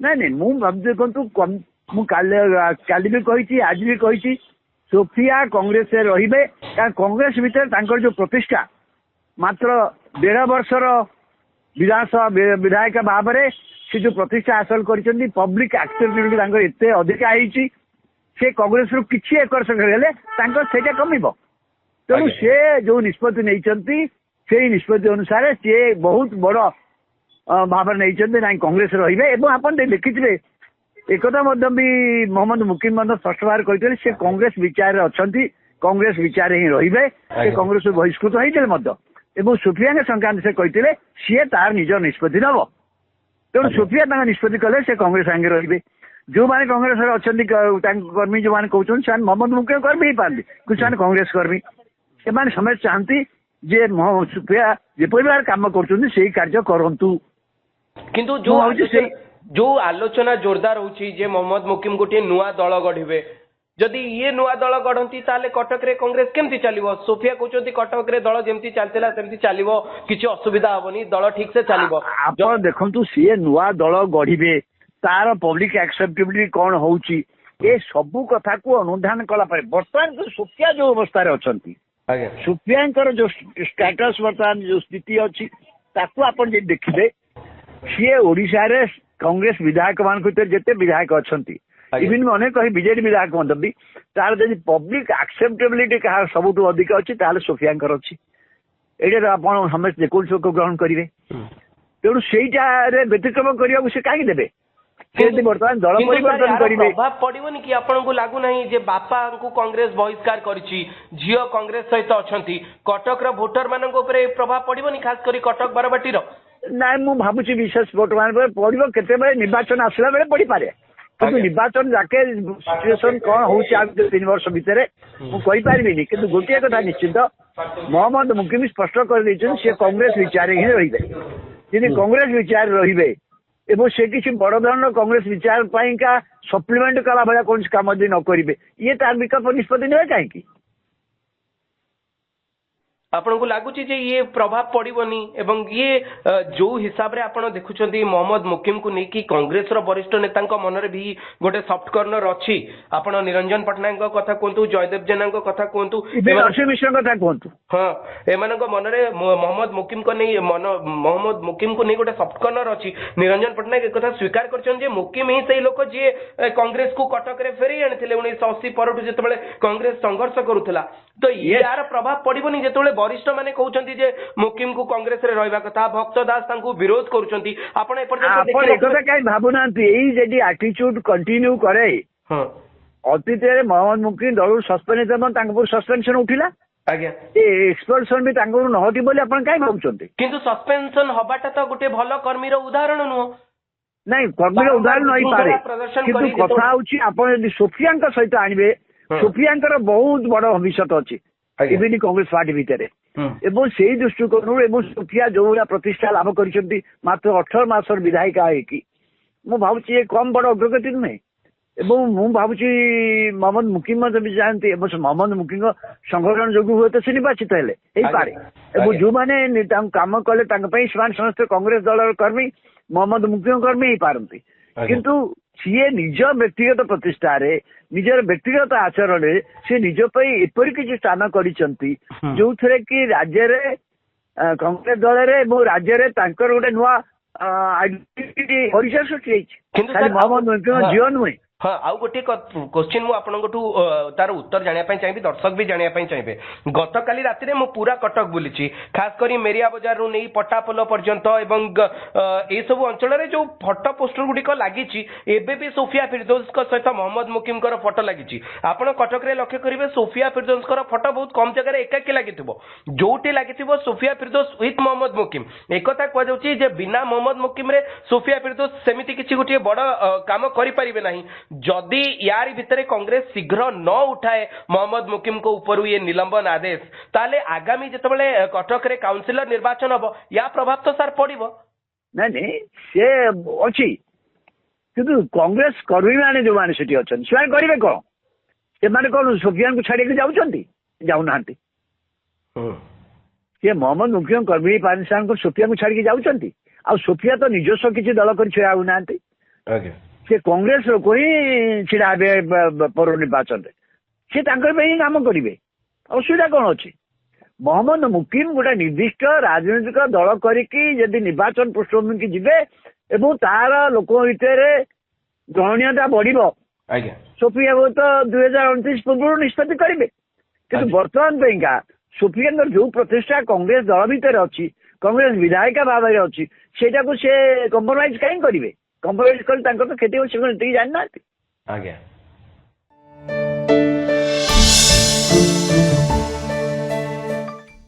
ନାଇଁ ନାଇଁ ମୁଁ ଦେଖନ୍ତୁ କାଲି ବି କହିଛି ଆଜି ବି କହିଛି ସୋଫିଆ କଂଗ୍ରେସରେ ରହିବେ। କାରଣ କଂଗ୍ରେସ ଭିତରେ ତାଙ୍କର ଯୋଉ ପ୍ରତିଷ୍ଠା ମାତ୍ର 1.5 ବର୍ଷର ବିଧାନସଭା ବିଧାୟକ ଭାବରେ ସେ ଯୋଉ ପ୍ରତିଷ୍ଠା ହାସଲ କରିଛନ୍ତି ପବ୍ଲିକ ଆକ୍ସେପ୍ଟେବିଲିଟି ତାଙ୍କର ଏତେ ଅଧିକା ହେଇଛି ସେ କଂଗ୍ରେସରୁ କିଛି ଏକର ସେକର ହେଲେ ତାଙ୍କର ସେଇଟା କମିବ। ତେଣୁ ସେ ଯୋଉ ନିଷ୍ପତ୍ତି ନେଇଛନ୍ତି ସେଇ ନିଷ୍ପତ୍ତି ଅନୁସାରେ ସିଏ ବହୁତ ବଡ ଭାବରେ ନେଇଛନ୍ତି ନାଇଁ କଂଗ୍ରେସରେ ରହିବେ। ଏବଂ ଆପଣ ଦେଖିଥିବେ एकथा भी मोहम्मद मुकिम स्पष्ट भाव कहते से कांग्रेस विचार अछंती कांग्रेस विचार ही रहिबे से कांग्रेस बहिष्कृत होते सुफिया संक्रांत से कहते सी तार निज निष्पत्ति नब तेणु सुफिया निष्पत्ति कले से कांग्रेस आगे रहिबे। जो मैंने कांग्रेस अच्छा कर्मी जो मैंने कहते मोहम्मद मुकिम कर्मी ही पाती कुछ कांग्रेस कर्मी से समझ चाहती जे सुफिया जेपरी भाव कम कर कार्य करंतु किंतु जो आलोचना जोरदार होची जे मोहम्मद मुकिम गोटे नुआ दल गढ़िबे जदि ये नुआ दल गढ़ती ताले कटक रे कांग्रेस केमती चलिबो। सोफिया कहउछंती कटक रे दल जेमती चलतिला सेमती चलिबो किछि असुविधा हबनी दल ठीक से चलिबो। आपण देखंतु सी नुआ दल गढ़िबे तार पब्लिक एक्सेप्टेबिलिटी कोन होउची ए सबु कथा को अनुधान कला पारे वर्तमान जो सोफिया जो अवस्था रे अछंती सुफियांकर जो स्टेटस वर्तमान जो स्थिति अछि ताकू आपण जे देखिबे सी ओडिशा रे कांग्रेस विधायक मान जिते विधायक अच्छा इवन अनेक कही बीजेडी विधायक भी तार जब पब्लिक एक्सेप्टेबिलिटी कह सबुठ अधिक अच्छी सोफिया अच्छी ये आप समस्त जेको ग्रहण करेंगे तेणु से व्यतिक्रम करने से कहीं देवे बर्तमान दल परिवर्तन करेंगे प्रभाव पड़ोनी कि आपको लगुना जे बापा को कांग्रेस बहिष्कार करिछि झियो कांग्रेस सहित अच्छा कटक भोटर मान प्रभाव पड़ोनी खास कर कटक बारबाटी ना मु भावुची विशेष वर्तमान पड़ो केते निर्वाचन आसला बेले पड़ी पारे किंतु निर्वाचन जाके सिचुएशन कौन हो 3 वर्ष भितर मुझे पारिनी कि गोटे कथा निश्चित मोहम्मद मुकिम स्पष्ट कर सी कांग्रेस विचार ही रही यदि कांग्रेस विचार रही से किसी बड़ धरण कांग्रेस विचार का सप्लीमेंट कला भाया कौन कम यदि न करेंगे ये तार विकल्प निष्पत्ति ने कहीं आपन को लागुची जे ये प्रभाव पड़ोनी एवं ये जो हिसाब रे आपण देखुचंती मोहम्मद मुकिम को नेकी कांग्रेस रो वरिष्ठ नेता मन रे भी गोटे सॉफ्ट कॉर्नर अछि आपण निरंजन पटनायक कथा कहतु जयदेव जेना कथा कहतु मिश्र कथा कहतु हां एमानक मन रे मोहम्मद मुकिम को नै मोहम्मद मुकिम को नै गोटे सॉफ्ट कॉर्नर अछि निरंजन पटनायक एक कथा स्वीकार करछन जे मुकिम ही सही लोक जे कांग्रेस को कटक रे फेरी आनिथिले 1980 परठु जेतेबेले कांग्रेस संघर्ष करूथला तो यार प्रभाव पड़ोनी जेतेबेले वरिष्ठ माने कहउछंती जे मुकिम को कांग्रेस रे रहबा कथा भक्त दास तांको विरोध करूछंती आपण एपर्यंत देखि एकता काई भाबुनांती एई जेडी एटीट्यूड कंटिन्यू करे हां अतीत रे मोहम्मद मुकिम दल सस्पेंड जब तांको सस्पेंशन उठिला आज्ञा ए एक्सपेल्सन भी तांको नहटी बोली आपण काई भाबुछंती किंतु सस्पेंशन हबाटा तो गुटे भलो कर्मी रो उदाहरण नुह नहीं कर्मी रो उदाहरण नहीं पारे किंतु कथा होची आपण यदि सोफियांका सहित आनिबे सोफियांकर बहुत बड़ भविष्य अच्छी इवन कांग्रेस पार्टी भितर एवं से दृष्टिकोण सोफिया जो भाया प्रतिष्ठा लाभ कर मात्र 18 मासर विधायिका है मुझे कम बड़ अग्रगति नुहे मुझे मोहम्मद मुकिम भी जानती मोहम्मद मुकिम संगठन जो हुए तो से निर्वाचित है पारे जो मैंने कम कले समस्त कांग्रेस दल कर्मी मोहम्मद मुकिम कर्मी ही पारती किंतु सी निज व्यक्तिगत प्रतिष्ठा निजर व्यक्तिगत आचरण से निज एपरी किसी स्थान कर जो थे कि राज्य रे कांग्रेस दल रे राज्य गोटे नुआ आइडेंटिटी परिचय सृष्टि मोहम्मद मुकिम झील नुहे हाँ आउ गोटे क्वेश्चन मु आपनठू तार उत्तर जानिया पई चाहिबी दर्शक भी जानिया पई चाहिबे गत काली राति रे मु पूरा कटक बुलिछि खास करी मेरिया बाजार रु नै पट्टापोल पर्यंत एवं ए सब अंचल रे जो फोटो पोस्टर गुडिक लागिछि एबे भी सोफिया फिरदौस को सहित मोहम्मद मुकिम कर फोटो लागिछि आपण कटक रे लक्ष्य करिवे सोफिया फिरदौस कर फोटो बहुत कम जगह रे एकाकी लागिथिबो जोटी लागिथिबो सोफिया फिरदौस विथ मोहम्मद मुकिम एकता को जाउछि जे बिना मोहम्मद मुकिम रे सोफिया फिरदौस सेमिति किछि गोटे बड़ काम करि परिबे नाही जदि यार भितर कांग्रेस शीघ्र न उठाए मोहम्मद मुकिम को ऊपर ये निलंबन आदेश ताले आगामी जितेबले कटक रे काउंसिलर निर्वाचन हबो या प्रभाव तो सर पड़िबो नहीं से अछि किंतु कांग्रेस कर्मी माने जो माने सेठी अछन से करिवे कोन से माने कोन सोफियान को छाडी के जाउछंती जाउ नांती से मोहम्मद मुकिम कर्मी पाकिस्तान को सोफिया को छाडी के जाउछंती आ सोफिया तो निजस्व किछि दल कर छाउ नांती ଆଜ୍ଞା ସେ କଂଗ୍ରେସ ଲୋକ ହିଁ ଛିଡା ହେବେ ପୌର ନିର୍ବାଚନରେ, ସେ ତାଙ୍କ ପାଇଁ ହିଁ କାମ କରିବେ, ଅସୁବିଧା କଣ ଅଛି? ମହମ୍ମଦ ମୁକିମ ଗୋଟେ ନିର୍ଦ୍ଦିଷ୍ଟ ରାଜନୈତିକ ଦଳ କରିକି ଯଦି ନିର୍ବାଚନ ପୃଷ୍ଠଭୂମିକି ଯିବେ ଏବଂ ତାର ଲୋକଙ୍କ ଭିତରେ ଗ୍ରହଣୀୟତା ବଢିବ, ଆଜ୍ଞା ସୋଫିଆ ହୁଏତ 2029 ପୂର୍ବରୁ ନିଷ୍ପତ୍ତି କରିବେ। କିନ୍ତୁ ବର୍ତ୍ତମାନ ପାଇଁକା ସୋଫିଆଙ୍କର ଯୋଉ ପ୍ରତିଷ୍ଠା କଂଗ୍ରେସ ଦଳ ଭିତରେ ଅଛି, କଂଗ୍ରେସ ବିଧାୟିକା ଭାବରେ ଅଛି, ସେଇଟାକୁ ସେ କମ୍ପ୍ରମାଇଜ କାହିଁ କରିବେ? କମ୍ପ୍ରମାଇଜ କଲେ ତାଙ୍କର ତ କ୍ଷତି ହଉଛି, ସେମାନେ ଏତିକି ଜାଣିନାହାନ୍ତି। ଆଜ୍ଞା